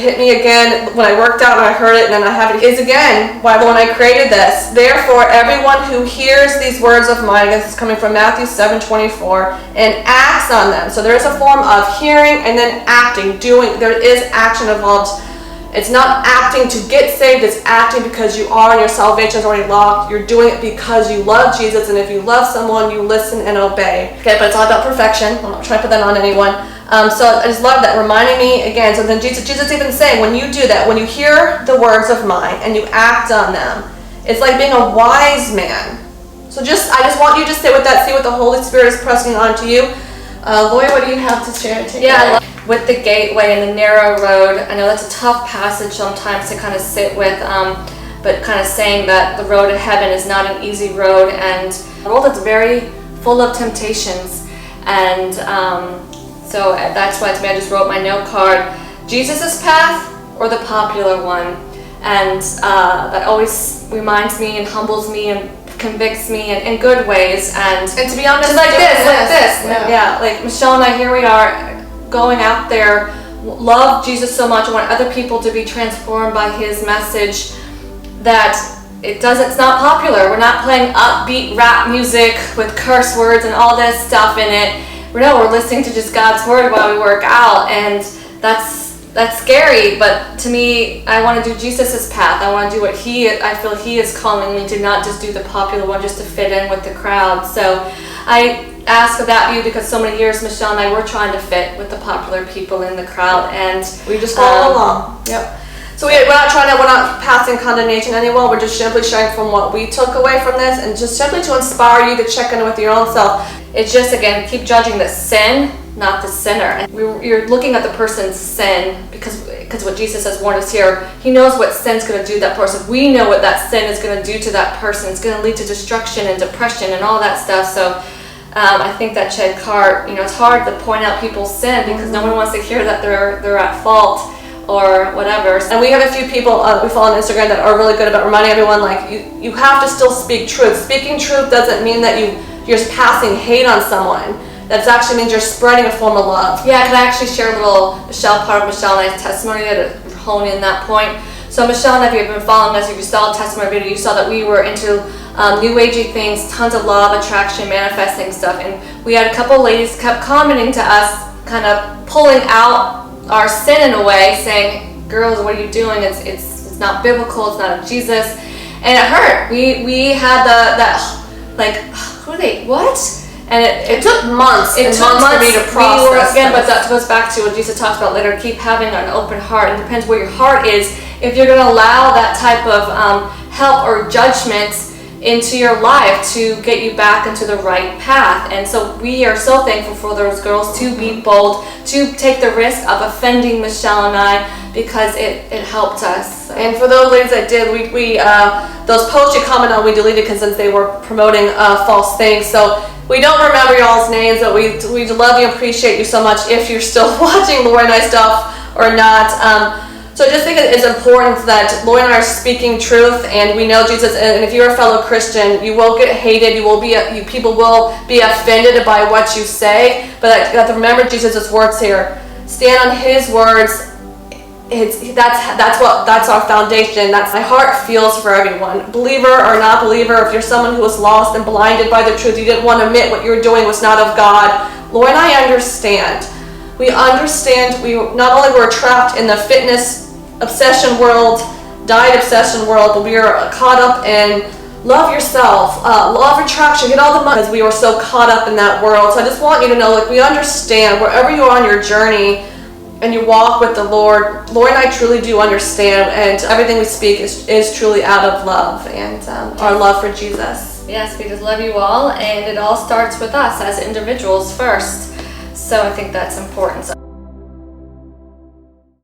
hit me again when I worked out and I heard it, and then I have it, is again, why when I created this. Therefore, everyone who hears these words of mine, this is coming from Matthew 7:24, and acts on them. So there is a form of hearing and then acting, doing. There is action involved. It's not acting to get saved, it's acting because you are and your salvation is already locked. You're doing it because you love Jesus, and if you love someone, you listen and obey. Okay, but it's all about perfection. I'm not trying to put that on anyone. So I just love that, reminding me again. So then Jesus even saying, when you do that, when you hear the words of mine and you act on them, it's like being a wise man. So I just want you to sit with that, see what the Holy Spirit is pressing onto you. Lori, what do you have to share? With the gateway and the narrow road, I know that's a tough passage sometimes to kind of sit with, but kind of saying that the road to heaven is not an easy road, and a road that's very full of temptations. And so that's why to me I just wrote my note card, Jesus' path or the popular one. And that always reminds me and humbles me and convicts me in good ways. And to be honest, like this. Yeah, like Michelle and I, here we are, going out there, love Jesus so much, want other people to be transformed by his message, that it's not popular. We're not playing upbeat rap music with curse words and all this stuff in it. We're listening to just God's word while we work out, and that's scary. But to me, I want to do Jesus' path. I want to do what I feel he is calling me to, not just do the popular one just to fit in with the crowd. So I ask of that view because so many years Michelle and I were trying to fit with the popular people in the crowd, and we just follow along. Yep. So we're not passing condemnation to anyone. We're just simply sharing from what we took away from this, and just simply to inspire you to check in with your own self. It's just, again, keep judging the sin, not the sinner. And you're looking at the person's sin because what Jesus has warned us here. He knows what sin's going to do to that person. We know what that sin is going to do to that person. It's going to lead to destruction and depression and all that stuff. So I think that Chad Cart, it's hard to point out people's sin because no one wants to hear that they're at fault or whatever. And we have a few people we follow on Instagram that are really good about reminding everyone, like, you have to still speak truth. Speaking truth doesn't mean that you're just passing hate on someone. That actually means you're spreading a form of love. Yeah, can I actually share a little part of Michelle and I's testimony to hone in that point? So Michelle and I, if you've been following us, if you saw the testimony video, you saw that we were into new agey things, tons of law of attraction, manifesting stuff, and we had a couple ladies kept commenting to us, kind of pulling out our sin in a way, saying, "Girls, what are you doing? It's not biblical. It's not of Jesus," and it hurt. We had who are they? What? And it took months. It took months for me to process. But that goes back to what Jesus talks about later. Keep having an open heart. It depends where your heart is. If you're going to allow that type of help or judgment into your life to get you back into the right path. And so we are so thankful for those girls to be bold, to take the risk of offending Michelle and I, because it helped us. And for those ladies that did, we those posts you commented on, we deleted because they were promoting false things. So we don't remember y'all's names, but we love you and appreciate you so much if you're still watching Lori and I stuff or not. So I just think it's important that Lori and I are speaking truth, and we know Jesus. And if you're a fellow Christian, you will get hated. People will be offended by what you say. But you have to remember Jesus' words here. Stand on His words. That's our foundation. That's my heart feels for everyone, believer or not believer. If you're someone who was lost and blinded by the truth, you didn't want to admit what you were doing was not of God. Lori and I understand. We understand. We not only were trapped in the fitness obsession world, diet obsession world, but we are caught up in love yourself, law of attraction, get all the money, because we were so caught up in that world. So I just want you to know, we understand wherever you are on your journey and you walk with the Lord. Lori and I truly do understand, and everything we speak is truly out of love and our love for Jesus. Yes, we just love you all, and it all starts with us as individuals first. So I think that's important.